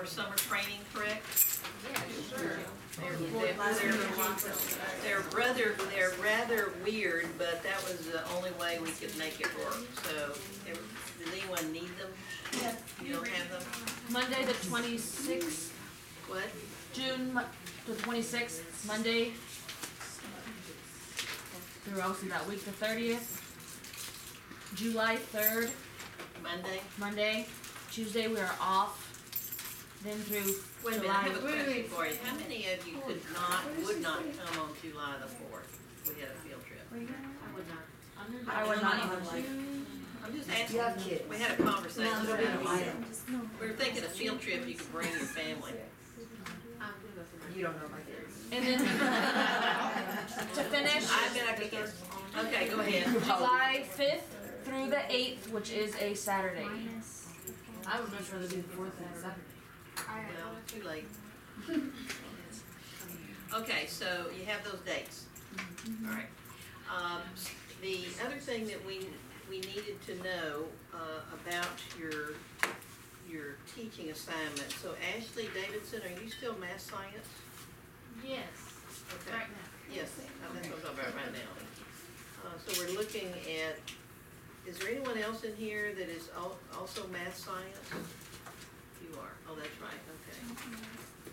for summer training, correct? Yeah, sure. They're rather weird, but that was the only way we could make it work. So, does anyone need them? Yes. You don't have them? Monday the 26th, What? June the 26th, Monday. Through also that week, the 30th. July 3rd, Monday. Tuesday we are off. Then through Wait a minute, July. I have a question for you. How many of you would not come on July the 4th? We had a field trip. I would not. I would not. I'm just asking. You have kids. We had a conversation No, about no, it. We were thinking a field trip, you could bring your family. You don't know my kids. And then to finish, I bet I could guess. Okay, go ahead. July 5th through the 8th, which is a Saturday. I would much rather do the 4th than Saturday. Well, too late. Okay, so you have those dates. All right. The other thing that we needed to know about your teaching assignment. So Ashley Davidson, are you still math science? Yes. Okay. Right now. Yes, that's what I'm talking about right now. So we're looking at, is there anyone else in here that is also math science? You are. Oh, that's right. Okay.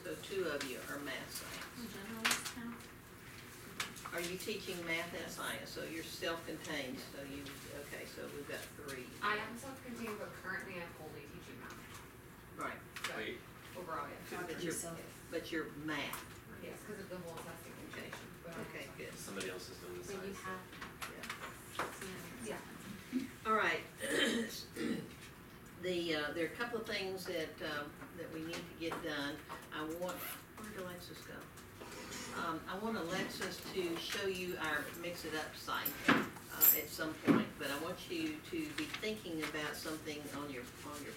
So 2 of you are math science. Are you teaching math and science? So you're self-contained. So you, okay, so we've got 3. I am self-contained, but currently I'm only teaching math. Right. So overall, yes. But you're math. Yes, because of the whole testing Okay. situation. But Okay, good. Somebody else is doing the But you science. have, yeah. All right. There are a couple of things that we need to get done. Where did Alexis go? I want Alexis to show you our Mix It Up site at some point, but I want you to be thinking about something on your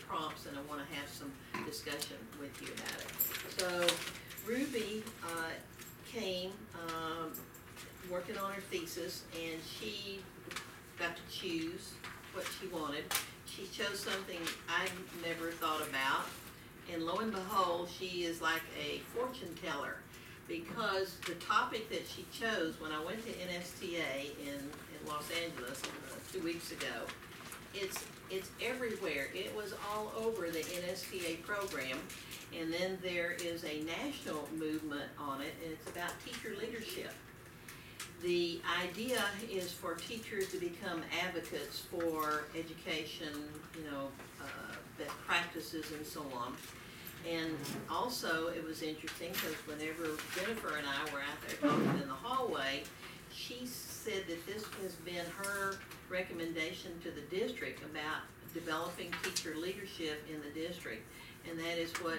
prompts, and I want to have some discussion with you about it. So Ruby came working on her thesis, and she got to choose what she wanted. She chose something I'd never thought about, and lo and behold, she is like a fortune teller, because the topic that she chose when I went to NSTA in Los Angeles 2 weeks ago, it's everywhere. It was all over the NSTA program, and then there is a national movement on it, and it's about teacher leadership. The idea is for teachers to become advocates for education, best practices and so on. And also, it was interesting because whenever Jennifer and I were out there talking in the hallway, she said that this has been her recommendation to the district about developing teacher leadership in the district. And that is what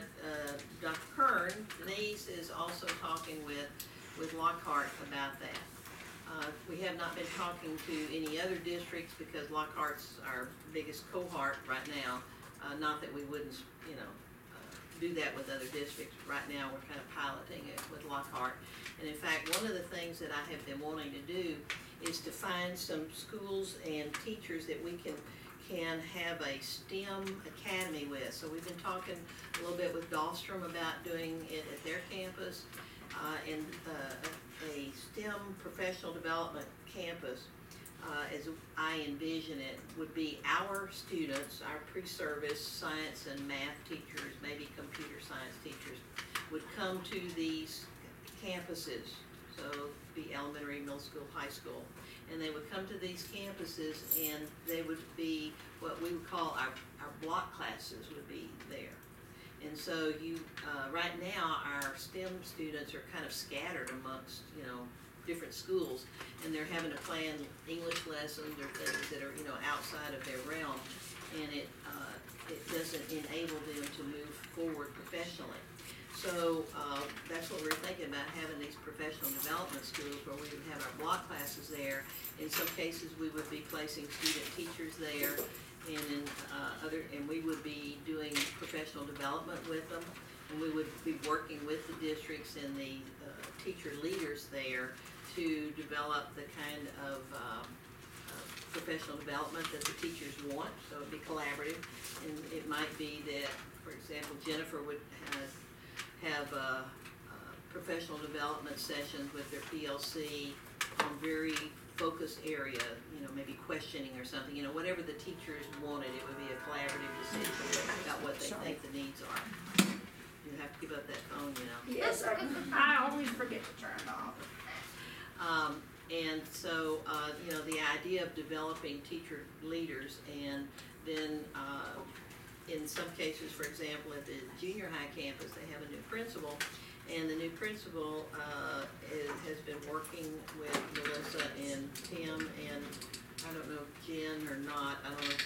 Dr. Kern, Denise, is also talking with Lockhart about that. We have not been talking to any other districts because Lockhart's our biggest cohort right now. Not that we wouldn't, do that with other districts. Right now, we're kind of piloting it with Lockhart. And in fact, one of the things that I have been wanting to do is to find some schools and teachers that we can have a STEM academy with. So we've been talking a little bit with Dahlstrom about doing it at their campus, and a STEM professional development campus, as I envision it, would be our students, our pre-service science and math teachers, maybe computer science teachers, would come to these campuses. So be elementary, middle school, high school. And they would come to these campuses, and they would be what we would call our block classes would be there. And so right now, our STEM students are kind of scattered amongst, different schools, and they're having to plan English lessons or things that are, outside of their realm, and it doesn't enable them to move forward professionally. So that's what we're thinking about, having these professional development schools where we would have our block classes there. In some cases, we would be placing student teachers there, and and we would be doing professional development with them, and we would be working with the districts and the teacher leaders there to develop the kind of professional development that the teachers want. So it'd be collaborative, and it might be that for example, Jennifer would have professional development sessions with their PLC on very focused area, you know, maybe questioning or something, you know, whatever the teachers wanted, it would be a collaborative decision about what they think the needs are. You have to give up that phone, you know. Yes, I always forget to turn it off. And so, you know, the idea of developing teacher leaders, and then in some cases, for example, at the junior high campus, they have a new principal, and the new principal has been working with Melissa and Tim and I don't know if Jen or not, I don't know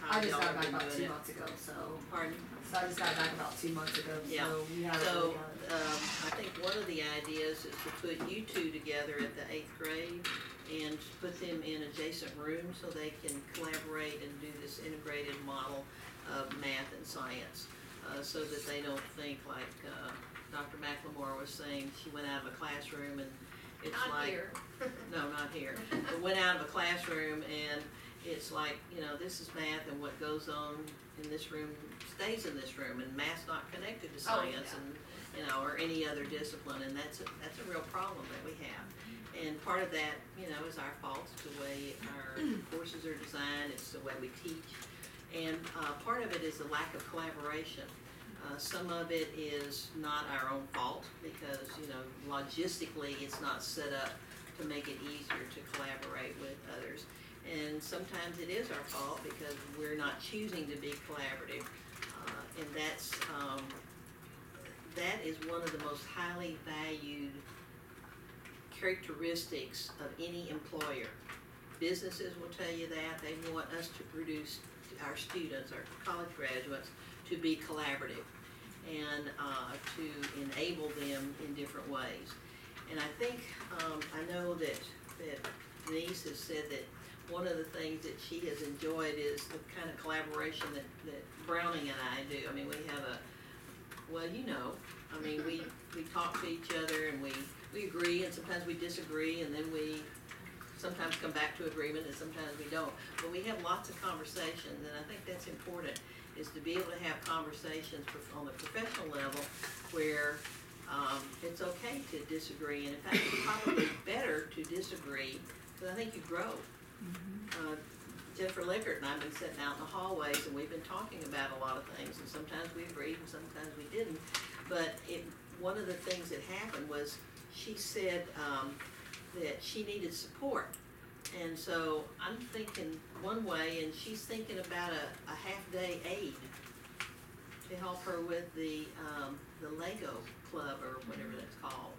how I just y'all got have back been about 2 doing it. months ago, so. Pardon? So I just got back about 2 months ago, Yeah. so we haven't So, really got it. I think one of the ideas is to put you two together at the 8th grade and put them in adjacent rooms so they can collaborate and do this integrated model of math and science, so that they don't think like, Dr. McLemore was saying, she went out of a classroom and it's Not like. here. No, not here. But went out of a classroom and it's like, you know, this is math and what goes on in this room stays in this room, and math's not connected to science yeah. and, you know, or any other discipline, and that's a real problem that we have. And part of that, you know, is our fault. It's the way our courses are designed, it's the way we teach. And part of it is the lack of collaboration. Some of it is not our own fault because, you know, logistically it's not set up to make it easier to collaborate with others. And sometimes it is our fault because we're not choosing to be collaborative. And that is one of the most highly valued characteristics of any employer. Businesses will tell you that. They want us to produce our students, our college graduates, to be collaborative and to enable them in different ways. And I think, I know that Denise has said that one of the things that she has enjoyed is the kind of collaboration that Browning and I do. I mean, we have well, you know, I mean, we talk to each other and we agree and sometimes we disagree, and then we sometimes come back to agreement and sometimes we don't. But we have lots of conversations, and I think that's important, is to be able to have conversations on the professional level where it's okay to disagree, and in fact, it's probably better to disagree because I think you grow. Jennifer Lickert and I have been sitting out in the hallways and we've been talking about a lot of things, and sometimes we agreed and sometimes we didn't. But one of the things that happened was she said that she needed support. And so I'm thinking one way, and she's thinking about a half-day aid to help her with the Lego club or whatever that's called.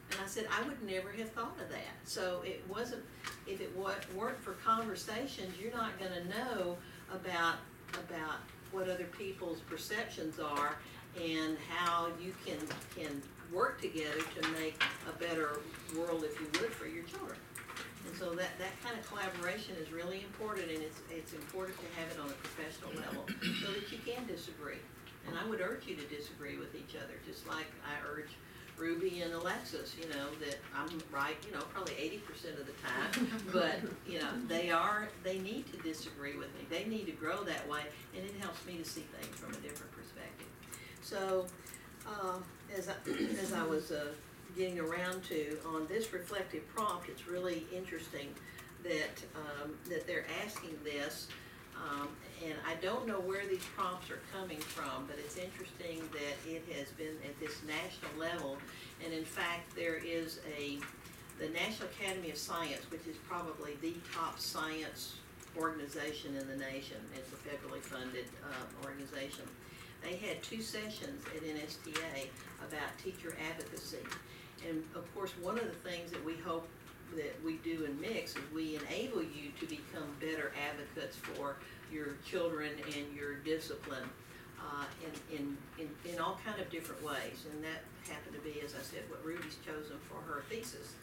And I said, I would never have thought of that. So it wasn't, if it weren't for conversations, you're not gonna know about what other people's perceptions are and how you can work together to make a better world, if you would, for your children. And so that kind of collaboration is really important, and it's important to have it on a professional level so that you can disagree. And I would urge you to disagree with each other, just like I urge Ruby and Alexis, you know, that I'm right, you know, probably 80% of the time, but, you know, they need to disagree with me. They need to grow that way, and it helps me to see things from a different perspective. So, as I was getting around to, on this reflective prompt, it's really interesting that they're asking this, and I don't know where these prompts are coming from, but it's interesting that it has been at this national level, and in fact there is the National Academy of Science, which is probably the top science organization in the nation. It's a federally funded organization. They had 2 sessions at NSTA about teacher advocacy. And of course, one of the things that we hope that we do in Mix is we enable you to become better advocates for your children and your discipline in all kind of different ways. And that happened to be, as I said, what Ruby's chosen for her thesis.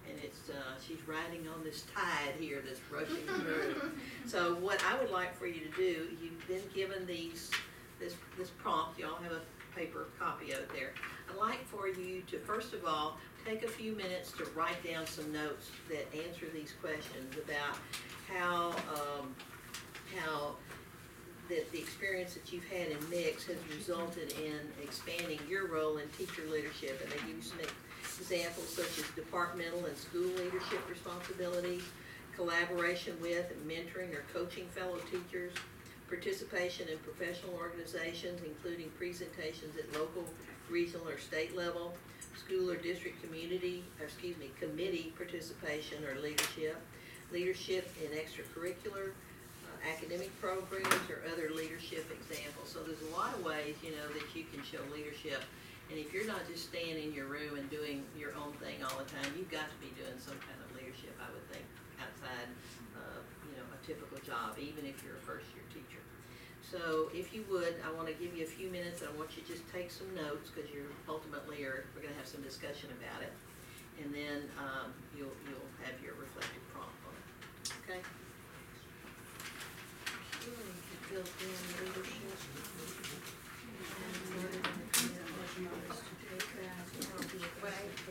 And it's she's riding on this tide here that's rushing through. So what I would like for you to do, you've been given this prompt, you all have a paper copy out there. I'd like for you to, first of all, take a few minutes to write down some notes that answer these questions about how that the experience that you've had in mix has resulted in expanding your role in teacher leadership. And they give you some examples such as departmental and school leadership responsibilities, collaboration with and mentoring or coaching fellow teachers, participation in professional organizations, including presentations at local, regional, or state level, school or district community participation or leadership, leadership in extracurricular, academic programs, or other leadership examples. So there's a lot of ways, that you can show leadership. And if you're not just staying in your room and doing your own thing all the time, you've got to be doing some kind of leadership, I would think, outside of, a typical job, even if you're a first-year teacher. So if you would, I want to give you a few minutes, and I want you to just take some notes, because we're going to have some discussion about it. And then you'll have your reflective prompt on it. Okay? Built-in leadership.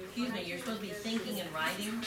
Excuse me, you're supposed to be thinking and writing.